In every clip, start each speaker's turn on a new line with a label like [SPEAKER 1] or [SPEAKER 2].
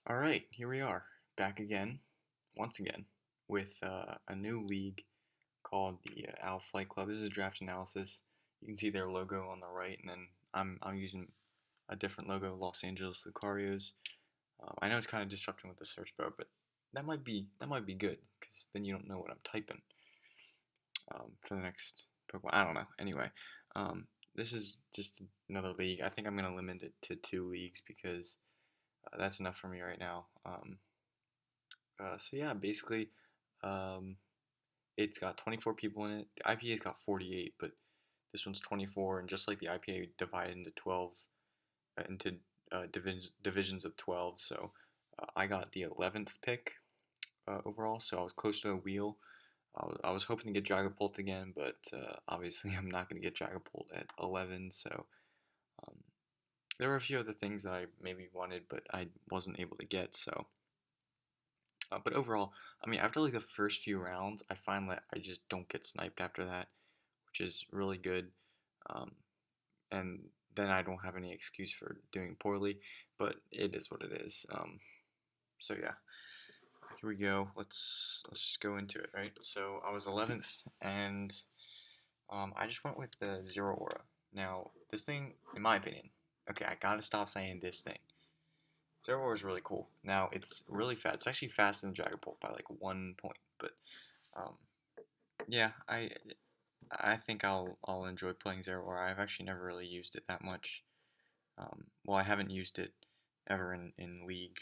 [SPEAKER 1] All right, here we are, back again, once again, with a new league called the Owl Flight Club. This is a draft analysis. You can see their logo on the right, and then I'm using a different logo, Los Angeles Lucarios. I know it's kind of disrupting with the search bar, but that might be good because then you don't know what I'm typing for the next Pokemon. I don't know. Anyway, um, this is just another league. I think I'm gonna limit it to 2 leagues because that's enough for me right now. So yeah, basically, um, it's got 24 people in it. The IPA's got 48, but this one's 24, and just like the IPA, divided into 12, into divisions of 12. So I got the 11th pick overall, so I was close to a wheel. I was hoping to get Dragapult again, but obviously I'm not going to get Dragapult at 11. So um, there were a few other things that I maybe wanted, but I wasn't able to get. So but overall, I mean, after like the first few rounds, I find that I just don't get sniped after that, which is really good. Um, and then I don't have any excuse for doing poorly, but it is what it is. So yeah, here we go. Let's just go into it, right? So I was 11th, and I just went with the Zero Aura. Now, this thing, in my opinion, okay, I gotta stop saying this thing. Zero Aura is really cool. Now, it's really fast. It's actually faster than Dragapult by like 1 point, but um, yeah, I think I'll enjoy playing Zero Aura. I've actually never really used it that much. Well, I haven't used it ever in league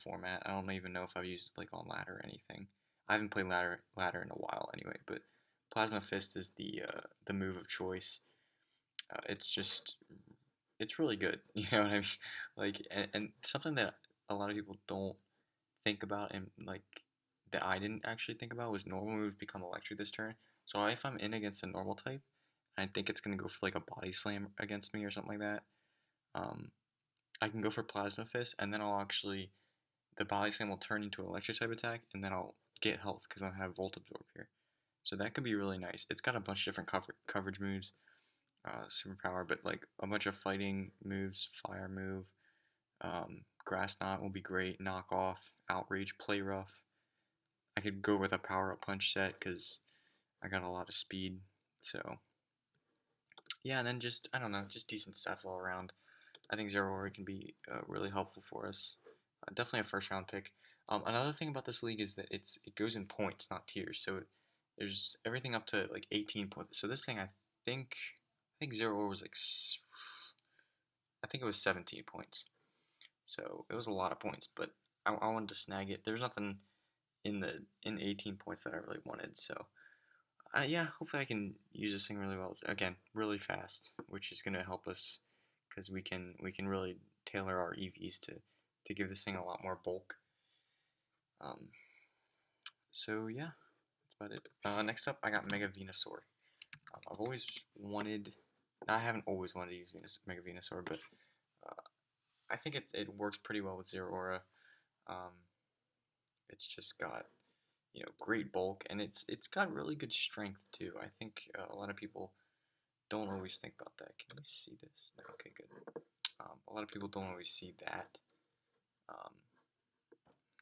[SPEAKER 1] format. I don't even know if I've used it like on ladder or anything. I haven't played ladder in a while anyway. But Plasma Fist is the move of choice. It's just it's really good. You know what I mean? Like and something that a lot of people don't think about and like that I didn't actually think about was normal moves become electric this turn. So if I'm in against a normal type, and I think it's gonna go for like a body slam against me or something like that, um, I can go for Plasma Fist, and then I'll actually the body slam will turn into an electric type attack, and then I'll get health because I have Volt Absorb here. So that could be really nice. It's got a bunch of different coverage moves, superpower, but like a bunch of fighting moves, fire move, Grass Knot will be great, knock off, outrage, play rough. I could go with a power up punch set because I got a lot of speed. So yeah, and then just I don't know, just decent stats all around. I think Zero Aura can be really helpful for us. Definitely a first round pick. Another thing about this league is that it goes in points, not tiers. So there's everything up to like 18 points. So this thing I think Zero Aura was like I think it was 17 points. So it was a lot of points, but I wanted to snag it. There's nothing in 18 points that I really wanted. So yeah, hopefully I can use this thing really well. Again, really fast, which is gonna help us because we can really tailor our EVs to give this thing a lot more bulk. Um, so yeah, that's about it. Next up, I got Mega Venusaur. I've always wanted. I haven't always wanted to use Mega Venusaur, but uh, I think it works pretty well with Zero Aura. Um, it's just got great bulk, and it's got really good strength too. I think a lot of people don't always think about that. Can you see this? Okay, good. A lot of people don't always see that. Um,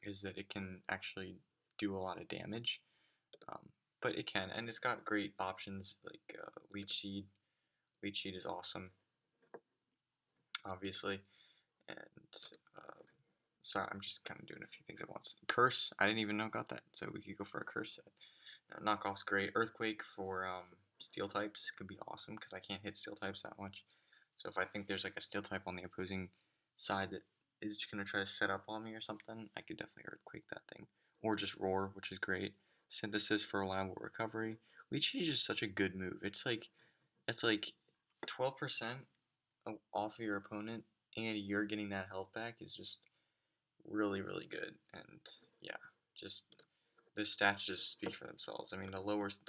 [SPEAKER 1] is that it can actually do a lot of damage, um, but it can, and it's got great options like Leech Seed. Leech Seed is awesome, obviously, and uh, sorry, I'm just kind of doing a few things at once. Curse, I didn't even know got that, so we could go for a curse set. Knockoff's great. Earthquake for steel types could be awesome because I can't hit steel types that much. So if I think there's like a steel type on the opposing side that is gonna try to set up on me or something, I could definitely earthquake that thing. Or just roar, which is great. Synthesis for reliable recovery. Leech is just such a good move. It's like 12% off of your opponent, and you're getting that health back is just really really good. And yeah, just the stats just speak for themselves. I mean, the worst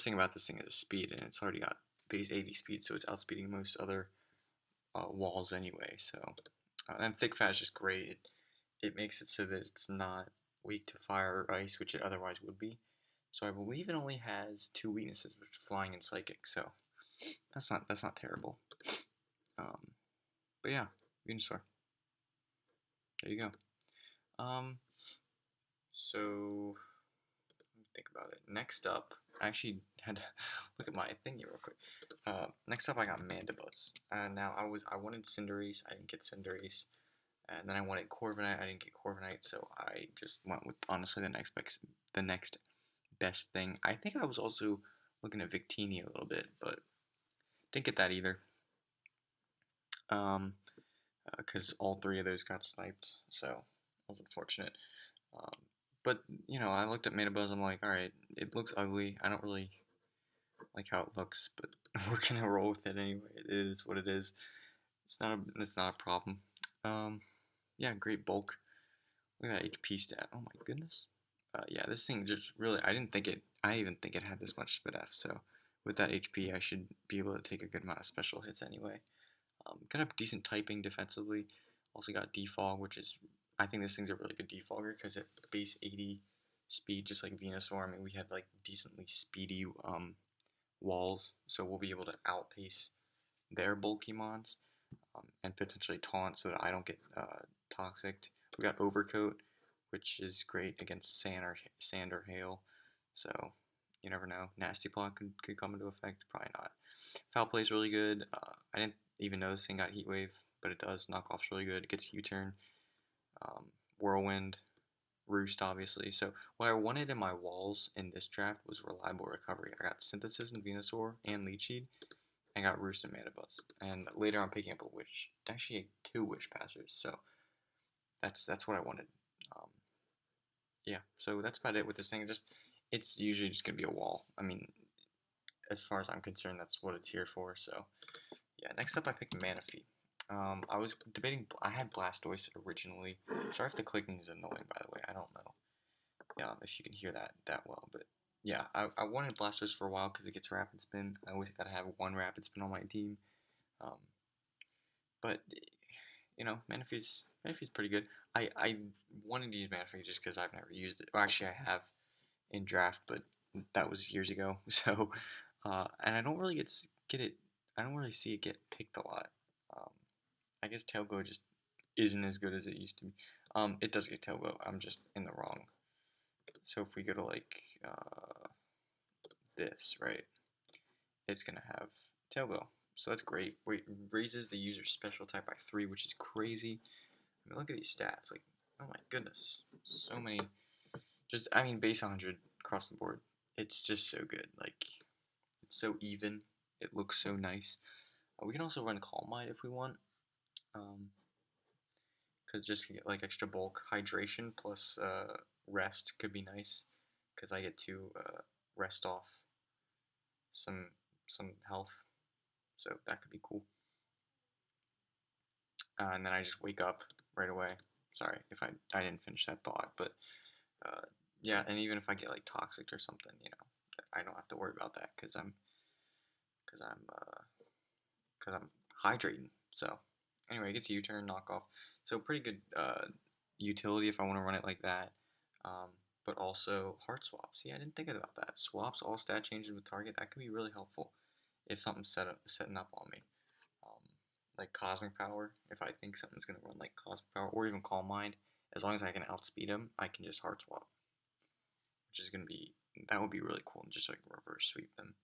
[SPEAKER 1] thing about this thing is speed, and it's already got base 80 speed, so it's outspeeding most other walls anyway. So, and thick fat is just great. It makes it so that it's not weak to fire or ice, which it otherwise would be. So I believe it only has 2 weaknesses, which are flying and psychic. So that's not terrible. Um, but yeah, Venusaur. there you go. So think about it. Next up, I actually had to look at my thingy real quick. Next up, I got Mandibuzz. Now I wanted Cinderace, I didn't get Cinderace, and then I wanted Corviknight, I didn't get Corviknight, so I just went with honestly the next best thing. I think I was also looking at Victini a little bit, but didn't get that either. Because all three of those got sniped, so that was unfortunate. Um, but you know, I looked at Mandibuzz. I'm like, all right, it looks ugly. I don't really like how it looks, but we're gonna roll with it anyway. It is what it is. It's not a problem. Yeah, great bulk. Look at that HP stat. Oh my goodness. Yeah, this thing just really. I didn't even think it had this much speed F. So with that HP, I should be able to take a good amount of special hits anyway. Got a decent typing defensively. Also got defog, which is I think this thing's a really good defogger because at base 80 speed, just like Venusaur. I mean, we have like decently speedy walls, so we'll be able to outpace their Bulkymons and potentially taunt so that I don't get toxic. We got Overcoat, which is great against sand or hail. So you never know. Nasty Plot could come into effect. Probably not. Foul Play is really good. I didn't even know this thing got Heat Wave, but it does. Knockoff's really good. It gets U-turn. Whirlwind. Roost, obviously. So what I wanted in my walls in this draft was reliable recovery. I got Synthesis and Venusaur and Leech I got Roost and Mandibuzz. And later I'm picking up a Wish. Actually, 2 Wish Passers. So that's what I wanted. Um, yeah, so that's about it with this thing. It's usually just gonna be a wall. I mean, as far as I'm concerned, that's what it's here for. So yeah, next up I picked Manaphy. I was debating. I had Blastoise originally. Sorry if the clicking is annoying, by the way. I don't know. If you can hear that well, but yeah, I wanted Blastoise for a while because it gets Rapid Spin. I always gotta have one Rapid Spin on my team. Um, but you know, Manaphy's pretty good. I wanted to use Manaphy just because I've never used it. Well, actually, I have in draft, but that was years ago. So, and I don't really get it. I don't really see it get picked a lot. Um, I guess Tail Glow just isn't as good as it used to be. It does get Tail Glow. I'm just in the wrong. So if we go to like this, right, it's gonna have Tail Glow. So that's great. Wait, raises the user's special type by 3, which is crazy. I mean, look at these stats. Like, oh my goodness, so many. Just, I mean, base 100 across the board. It's just so good. Like, it's so even. It looks so nice. We can also run Calm Mind if we want. Because just to get like extra bulk, hydration plus rest could be nice. Because I get to rest off some health, so that could be cool. And then I just wake up right away. Sorry if I didn't finish that thought, but yeah, and even if I get like toxic or something, you know, I don't have to worry about that because I'm hydrating. So anyway, it gets U-turn, knockoff. So pretty good utility if I want to run it like that. But also heart swaps. See, I didn't think about that. Swaps all stat changes with target. That could be really helpful if something's setting up on me. Like Cosmic Power. If I think something's gonna run like Cosmic Power or even Calm Mind, as long as I can outspeed him, I can just heart swap, which is gonna be that would be really cool. And just like reverse sweep them.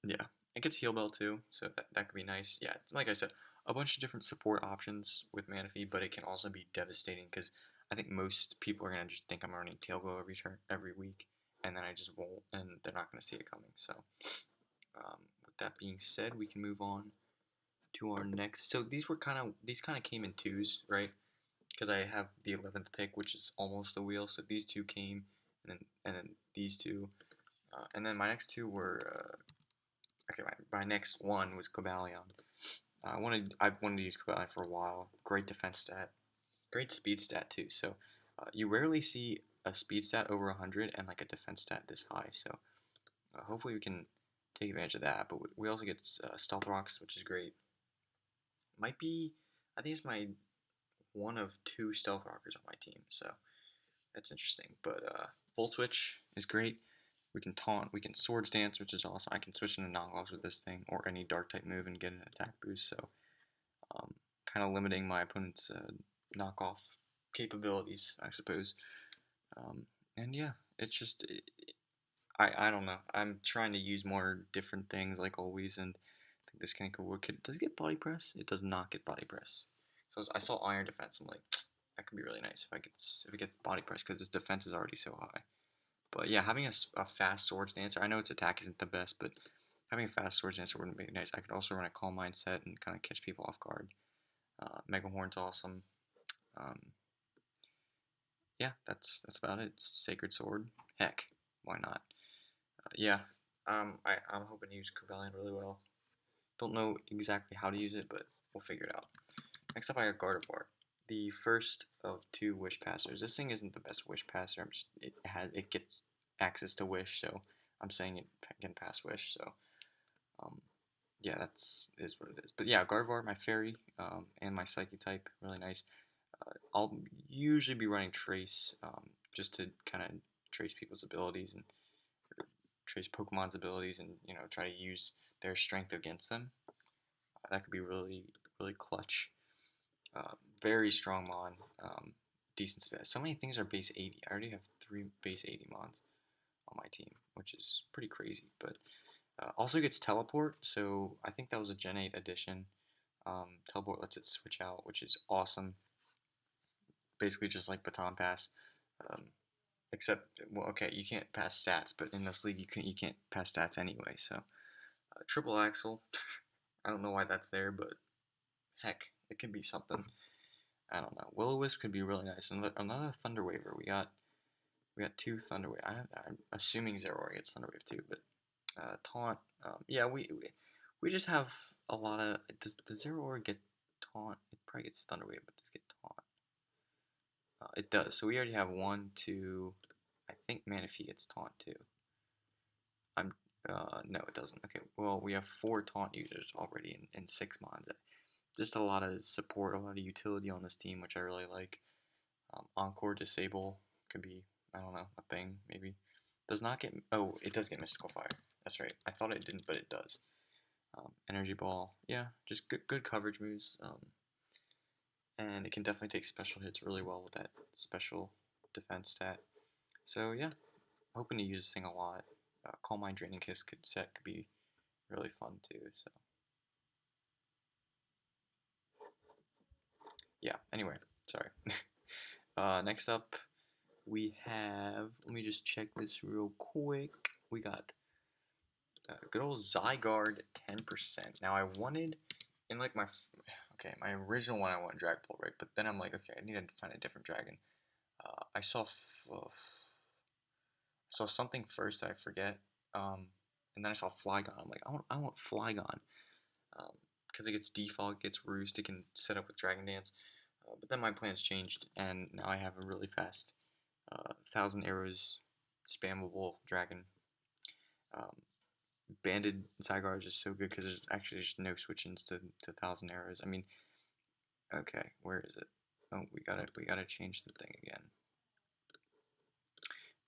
[SPEAKER 1] Yeah, it gets Heal Bell too, so that could be nice. Yeah, like I said, a bunch of different support options with Manaphy, but it can also be devastating because I think most people are gonna just think I'm running Tail Glow every week, and then I just won't, and they're not gonna see it coming. So, with that being said, we can move on to our next. So these kind of came in twos, right? Because I have the 11th pick, which is almost the wheel. So these two came, and then these two, and then my next two were. Okay, my next one was Cabellion. I've wanted to use Cabellion for a while. Great defense stat, great speed stat too. So you rarely see a speed stat over 100 and like a defense stat this high. So hopefully we can take advantage of that. But we also get Stealth Rocks, which is great. Might be, I think it's my one of 2 Stealth Rockers on my team. So that's interesting. But Volt Switch is great. We can taunt, we can Swords Dance, which is awesome. I can switch into knockoffs with this thing, or any dark type move and get an attack boost. So, kind of limiting my opponent's knockoff capabilities, I suppose. Um, and yeah, it's just I don't know. I'm trying to use more different things like always, and I think this kind of could work. Does it get body press? It does not get body press. So I saw iron defense. I'm like, that could be really nice if it gets body press because its defense is already so high. But yeah, having a fast swords dancer. I know its attack isn't the best, but having a fast swords dancer wouldn't be nice. I could also run a calm mindset and kind of catch people off guard. Mega Horn's awesome. Um, yeah, that's about it. Sacred Sword. Heck, why not? Yeah, I'm hoping to use Cabellion really well. Don't know exactly how to use it, but we'll figure it out. Next up, I got Gardevoir, the first of two Wish Passers. This thing isn't the best Wish Passer. It gets access to Wish, so I'm saying it can pass Wish. So um, yeah, is what it is. But yeah, Gardevoir, my Fairy, and my Psyche type, really nice. I'll usually be running Trace, just to kind of trace people's abilities and trace Pokemon's abilities, and try to use their strength against them. That could be really clutch. Uh, Very strong mon. Decent spec. So many things are base 80. I already have 3 base 80 mons on my team, which is pretty crazy. But also gets teleport, so I think that was a Gen 8 addition. Teleport lets it switch out, which is awesome. Basically just like Baton Pass. Um, Except, well, okay, you can't pass stats, but in this league you can't pass stats anyway. So triple axle. I don't know why that's there, but heck, it could be something. I don't know. Will-O-Wisp could be really nice. Another Thunder Waver. We got 2 Thunder Wave. I'm assuming Zeraora gets Thunder Wave too, but Taunt. Yeah, we just have a lot of. Does Zeraora get Taunt? It probably gets Thunder Wave, but does it get Taunt? It does. So we already have 1, 2. I think Manaphy gets Taunt too. I'm no, it doesn't. Okay, well we have 4 Taunt users already in 6 mons. Just a lot of support, a lot of utility on this team, which I really like. Encore Disable could be, I don't know, a thing, maybe. Does not get, oh, it does get Mystical Fire. That's right. I thought it didn't, but it does. Energy Ball, yeah, just good coverage moves. And it can definitely take special hits really well with that special defense stat. So yeah, hoping to use this thing a lot. Calm Mind Draining Kiss could be really fun too. So yeah. Anyway, sorry. Next up, we have. Let me just check this real quick. We got good old Zygarde 10%. Now I wanted in like my original one I wanted Drag Ball, right? But then I'm like, okay, I need to find a different dragon. I saw something first that I forget, and then I saw Flygon. I'm like, I want Flygon, because it gets Defog, gets Roost, it can set up with Dragon Dance. But then my plans changed, and now I have a really fast 1,000 arrows spammable dragon. Um, Banded Zygarde is so good because there's actually just no switch-ins to 1,000 arrows. I mean, okay, where is it? Oh, we gotta change the thing again.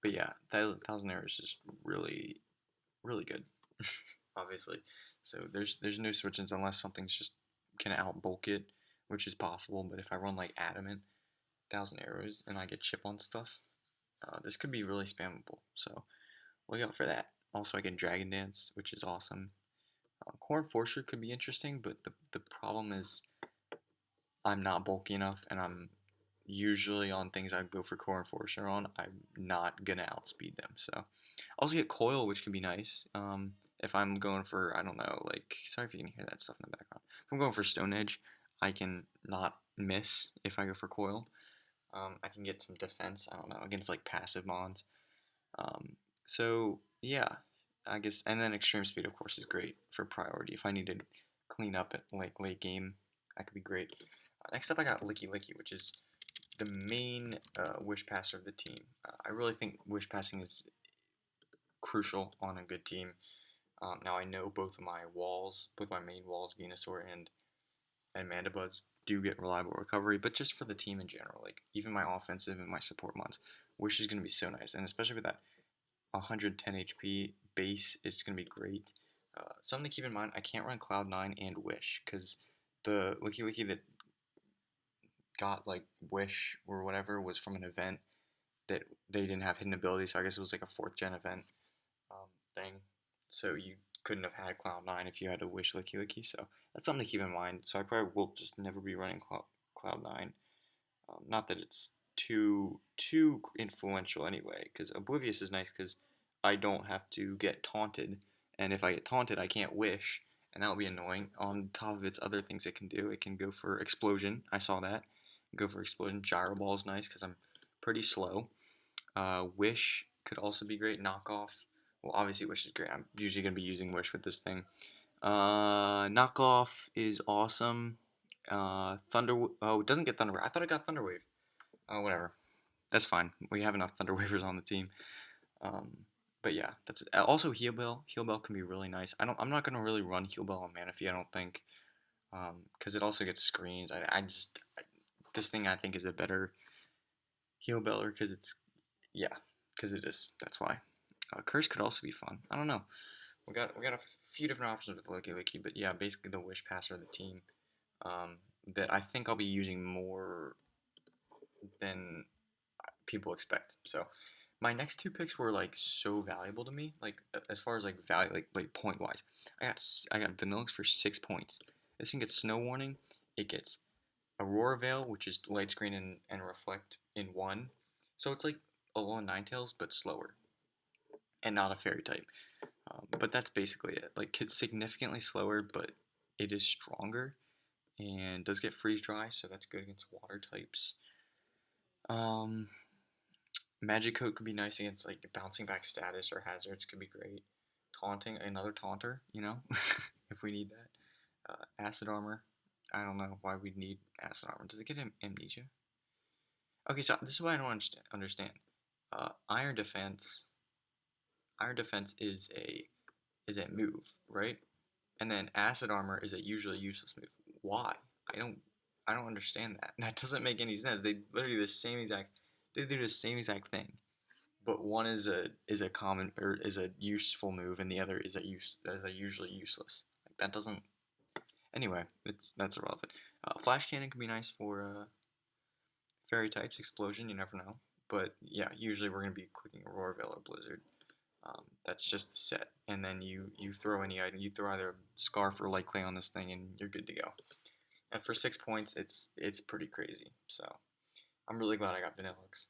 [SPEAKER 1] But yeah, 1,000 arrows is really good, obviously. So there's no switch-ins unless something's just can outbulk it, which is possible. But if I run like Adamant, 1,000 arrows, and I get chip on stuff, this could be really spammable. So look out for that. Also, I get Dragon Dance, which is awesome. Core Enforcer could be interesting, but the problem is I'm not bulky enough, and I'm usually on things I'd go for Core Enforcer on, I'm not gonna outspeed them. So I also get Coil, which can be nice. If I'm going for, I don't know, like, sorry if you can hear that stuff in the background. If I'm going for Stone Edge, I can not miss if I go for Coil. I can get some defense, I don't know, against like passive mons. So yeah, I guess, and then Extreme Speed, of course, is great for priority. If I need to clean up at like late game, that could be great. Next up, I got Licky Licky, which is the main Wish Passer of the team. I really think Wish Passing is crucial on a good team. Now I know both my main walls, Venusaur and Mandibuzz, do get reliable recovery, but just for the team in general, like even my offensive and my support mons, Wish is going to be so nice, and especially with that 110 HP base is going to be great. Something to keep in mind, I can't run Cloud9 and Wish, because the Licky Licky that got like Wish or whatever was from an event that they didn't have hidden abilities. So I guess it was like a 4th gen event thing. So you couldn't have had Cloud9 if you had a Wish Licky Licky. So that's something to keep in mind. So I probably will just never be running Cloud9. Not that it's too influential anyway, because Oblivious is nice because I don't have to get taunted, and if I get taunted, I can't wish, and that would be annoying. On top of its other things it can do, it can go for Explosion. I saw that. Go for Explosion. Gyro Ball is nice because I'm pretty slow. Wish could also be great. Knockoff. Well, obviously Wish is great. I'm usually gonna be using Wish with this thing. Knockoff is awesome. Thunder. Oh, it doesn't get Thunder Wave. I thought it got Thunder Wave. Oh, whatever. That's fine. We have enough Thunder Wavers on the team. Um, but yeah, that's it. Also Heal Bell. Heal Bell can be really nice. I'm not gonna really run Heal Bell on Manaphy. I don't think, because it also gets screens. This thing I think is a better Heal Beller because it's yeah, because it is. That's why. Curse could also be fun. I don't know. We got a few different options with Licky Licky, but yeah, basically the Wish Passer of the team um, that I think I'll be using more than people expect. So my next 2 picks were like so valuable to me, like as far as like value, like point wise. I got Vanillix for 6 points. This thing gets Snow Warning. It gets Aurora Veil, which is Light Screen and Reflect in one. So it's like Alolan Ninetales, but slower and not a fairy type. But that's basically it. Like it's significantly slower, but it is stronger and does get freeze dry, so that's good against water types. Um, Magic Coat could be nice against like bouncing back status or hazards. Could be great. Taunting, another taunter, if we need that. Acid Armor. I don't know why we'd need Acid Armor. Does it get amnesia? Okay, so this is what I don't understand. Iron Defense. Iron Defense is a move, right? And then Acid Armor is a usually useless move. Why? I don't I don't understand that. That doesn't make any sense. They literally do the same exact. They do the same exact thing, but one is a common or is a useful move, and the other is a usually useless. Like that doesn't. Anyway, that's irrelevant. Flash Cannon can be nice for fairy types. Explosion, you never know. But yeah, usually we're gonna be clicking Aurora Veil or Blizzard. That's just the set, and then you throw any item. You throw either Scarf or Light Clay on this thing, and you're good to go. And for 6 points, it's pretty crazy. So I'm really glad I got Vanillix.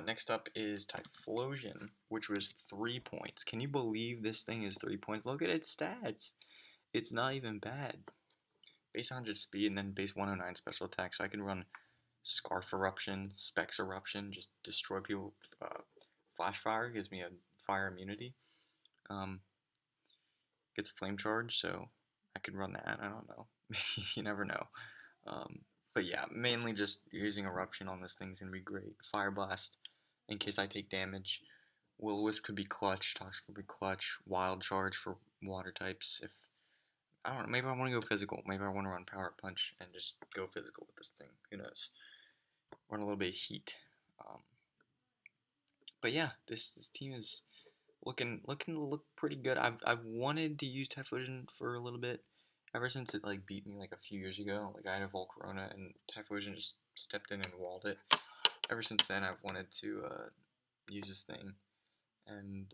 [SPEAKER 1] Next up is Typhlosion, which was 3 points. Can you believe this thing is 3 points? Look at its stats. It's not even bad. Base 100 speed and then base 109 special attack. So I can run Scarf Eruption, Specs Eruption, just destroy people. Flash Fire gives me a fire immunity. Gets Flame Charge, so I could run that. I don't know. You never know. Um, but yeah, mainly just using Eruption on this thing's gonna be great. Fire Blast, in case I take damage. Will-O-Wisp could be clutch. Toxic could be clutch. Wild Charge for water types. If I don't know, maybe I want to go physical. Maybe I want to run Power Punch and just go physical with this thing. Who knows? Run a little bit of heat. Um, but yeah, this team is looking to look pretty good. I've wanted to use Typhlosion for a little bit, ever since it like beat me like a few years ago. Like I had a Volcarona and Typhlosion just stepped in and walled it. Ever since then, I've wanted to use this thing, and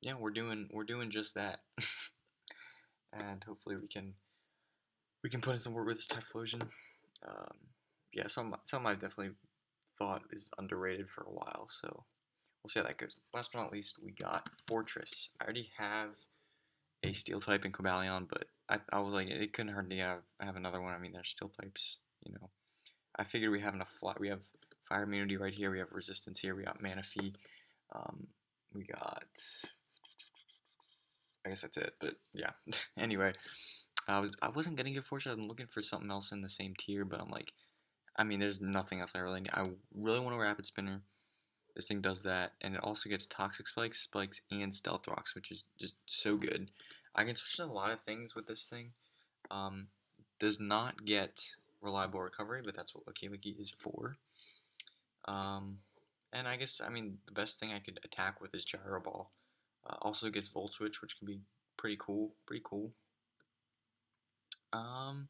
[SPEAKER 1] yeah, we're doing just that. And hopefully we can put in some work with this Typhlosion. Um, yeah, some I've definitely thought is underrated for a while. So we'll see how that goes. Last but not least, we got Fortress. I already have a steel type in Cabellion, but I was like, it couldn't hurt to have another one. I mean, there's steel types. I figured we have enough flat. We have fire immunity right here. We have resistance here. We got Manaphy. We got. I guess that's it. But yeah. Anyway, I wasn't gonna get Fortress. I'm looking for something else in the same tier, but I'm like, I mean, there's nothing else I really need. I really want a Rapid Spinner. This thing does that, and it also gets Toxic Spikes, and Stealth Rocks, which is just so good. I can switch to a lot of things with this thing. Um, does not get Reliable Recovery, but that's what Lucky Lucky is for. And I guess, I mean, the best thing I could attack with is Gyro Ball. Also gets Volt Switch, which can be pretty cool. Um,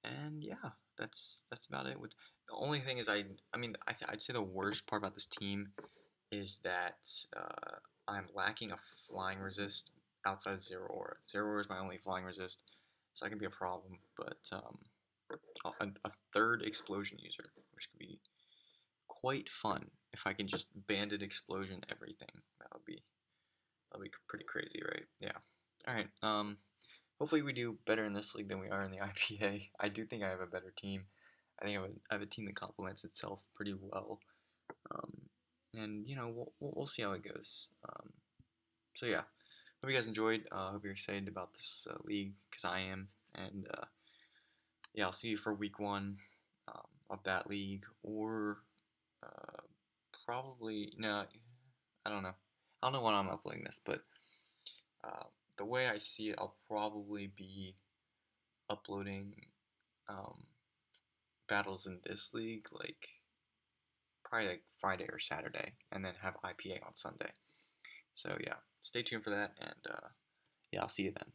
[SPEAKER 1] And yeah, that's about it. With the only thing is, I mean, I'd say the worst part about this team is that I'm lacking a flying resist outside of Zero Aura. Zero Aura is my only flying resist, so that can be a problem. But a third explosion user, which could be quite fun if I can just bandit explosion everything. That'll be pretty crazy, right? Yeah. All right. Hopefully we do better in this league than we are in the IPA. I do think I have a better team. I think I have a team that complements itself pretty well. Um, and you know we'll see how it goes. So yeah, hope you guys enjoyed. Hope you're excited about this league because I am. And yeah, I'll see you for week 1 of that league, or uh, probably no, I don't know. I don't know when I'm uploading this, but uh, the way I see it, I'll probably be uploading um, battles in this league like probably like Friday or Saturday, and then have IPA on Sunday. So yeah, stay tuned for that, and yeah, I'll see you then.